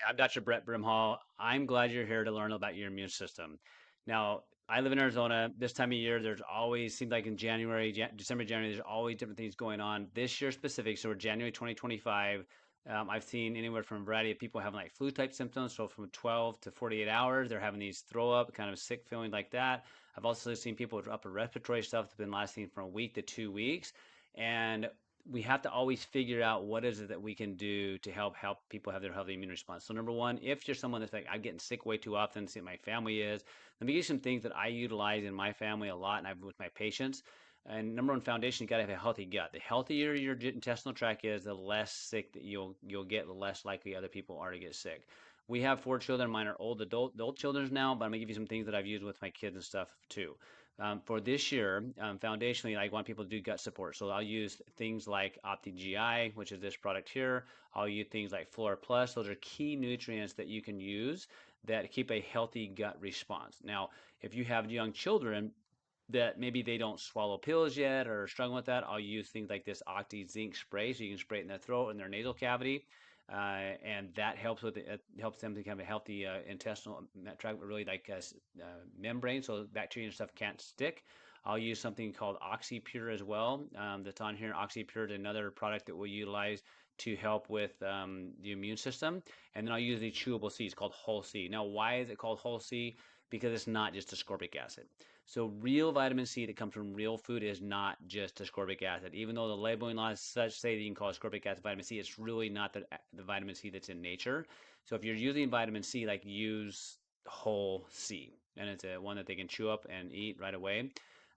I'm Dr. Brett Brimhall. I'm glad you're here to learn about your immune system. Now, I live in Arizona. This time of year, there's always, seems like in January, December, January, there's always different things going on. This year specific, so we're January 2025. I've seen anywhere from a variety of people having like flu type symptoms. So from 12 to 48 hours, they're having these throw up, kind of sick feeling like that. I've also seen people with upper respiratory stuff that's been lasting from a week to 2 weeks. And we have to always figure out what is it that we can do to help people have their healthy immune response. So number one, if you're someone that's like I'm getting sick way too often, see my family is, let me give you some things that I utilize in my family a lot and I've with my patients. And number one foundation, you got to have a healthy gut. The healthier your intestinal tract is, the less sick that you'll get, the less likely other people are to get sick. We have 4 children. Mine are adult children now, but I'm gonna give you some things that I've used with my kids and stuff too. For this year, foundationally, I want people to do gut support. So I'll use things like Opti-GI, which is this product here. I'll use things like Fluor Plus. Those are key nutrients that you can use that keep a healthy gut response. Now, if you have young children that maybe they don't swallow pills yet or are struggling with that, I'll use things like this Octi Zinc spray, so you can spray it in their throat and their nasal cavity. And that helps with it helps them to have a healthy intestinal tract, really like membrane, so bacteria and stuff can't stick. I'll use something called OxyPure as well. That's on here. OxyPure is another product that we'll utilize to help with the immune system. And then I'll use the chewable seeds called Whole C. Now, why is it called Whole C? Because it's not just ascorbic acid. So real vitamin C that comes from real food is not just ascorbic acid. Even though the labeling laws such say that you can call ascorbic acid vitamin C, it's really not the vitamin C that's in nature. So if you're using vitamin C, like use whole C, and it's a one that they can chew up and eat right away.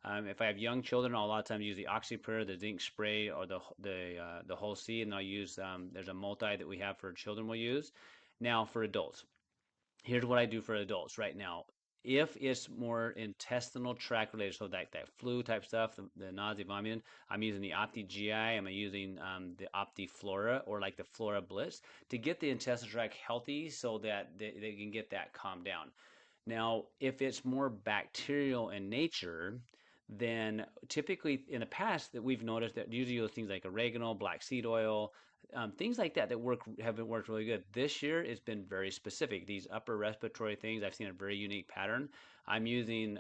If I have young children, I'll a lot of times use the OxyPure, the zinc spray, or the whole C, and I'll use there's a multi that we have for children we'll use. Now for adults, here's what I do for adults right now. If it's more intestinal tract related, so that flu type stuff, the nausea, vomiting, I'm using the Opti-GI, I'm using the Opti-Flora or like the Flora Blitz to get the intestinal tract healthy so that they can get that calmed down. Now, if it's more bacterial in nature, then typically in the past that we've noticed that usually those things like oregano, black seed oil, things like that that have been worked really good. This year it's been very specific. These upper respiratory things, I've seen a very unique pattern. I'm using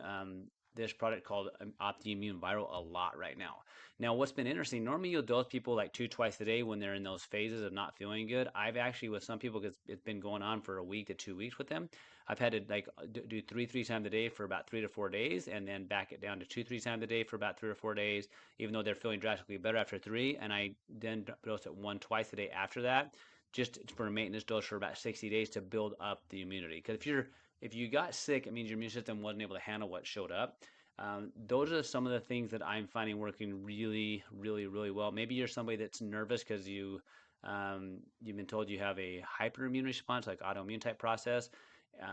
this product called Opti-Immune Viral a lot right now. Now, what's been interesting, normally you'll dose people like twice a day when they're in those phases of not feeling good. I've actually, with some people, because it's been going on for a week to 2 weeks with them, I've had to like do three times a day for about 3 to 4 days, and then back it down to three times a day for about 3 or 4 days, even though they're feeling drastically better after three. And I then dose it twice a day after that, just for a maintenance dose for about 60 days to build up the immunity. Because if you got sick, it means your immune system wasn't able to handle what showed up. Those are some of the things that I'm finding working really, really, really well. Maybe you're somebody that's nervous because you've been told you have a hyperimmune response, like autoimmune type process,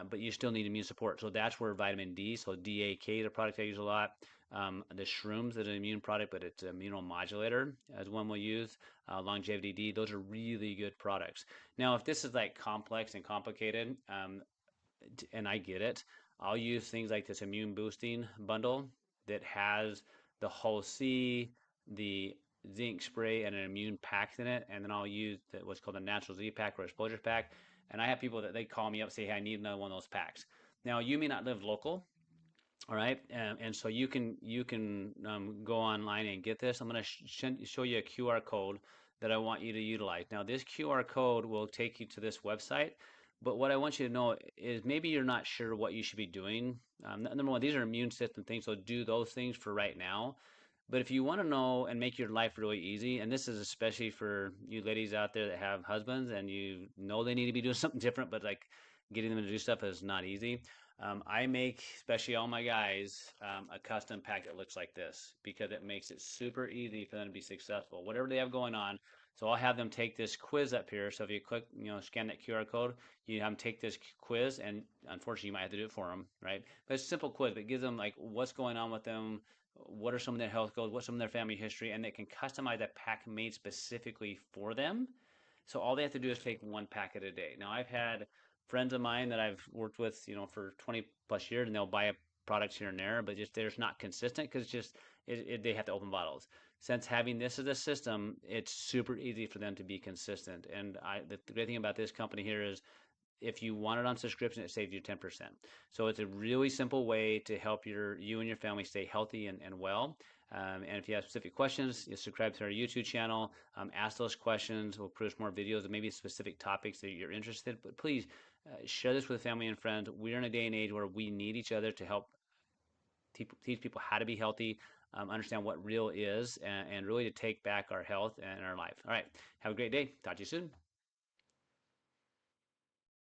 but you still need immune support. So that's where vitamin D, so DAK is a product I use a lot. The shrooms is an immune product, but it's an immunomodulator as one we'll use. Longevity D, those are really good products. Now, if this is like complex and complicated, and I get it, I'll use things like this immune boosting bundle that has the whole C, the zinc spray, and an immune pack in it. And then I'll use what's called a natural Z pack or exposure pack. And I have people that they call me up and say, hey, I need another one of those packs. Now, you may not live local, all right, and so you can go online and get this. I'm going to show you a QR code that I want you to utilize. Now, this QR code will take you to this website, but what I want you to know is maybe you're not sure what you should be doing. Number one, these are immune system things, so do those things for right now. But if you want to know and make your life really easy, and this is especially for you ladies out there that have husbands and you know they need to be doing something different, but like getting them to do stuff is not easy. I make, especially all my guys, a custom pack that looks like this because it makes it super easy for them to be successful, whatever they have going on. So I'll have them take this quiz up here. So if you click, scan that QR code, you have them take this quiz, and unfortunately, you might have to do it for them, right? But it's a simple quiz, but it gives them like what's going on with them, what are some of their health goals, what's some of their family history, and they can customize a pack made specifically for them. So all they have to do is take one packet a day. Now I've had friends of mine that I've worked with, for 20 plus years, and they'll buy products here and there, but just they're just not consistent because they have to open bottles. Since having this as a system, it's super easy for them to be consistent. And the great thing about this company here is if you want it on subscription, it saves you 10%. So it's a really simple way to help you and your family stay healthy and well. And if you have specific questions, you subscribe to our YouTube channel, ask those questions. We'll produce more videos and maybe specific topics that you're interested in. But please share this with family and friends. We're in a day and age where we need each other to help teach people how to be healthy, understand what real is, and really to take back our health and our life. All right. Have a great day. Talk to you soon.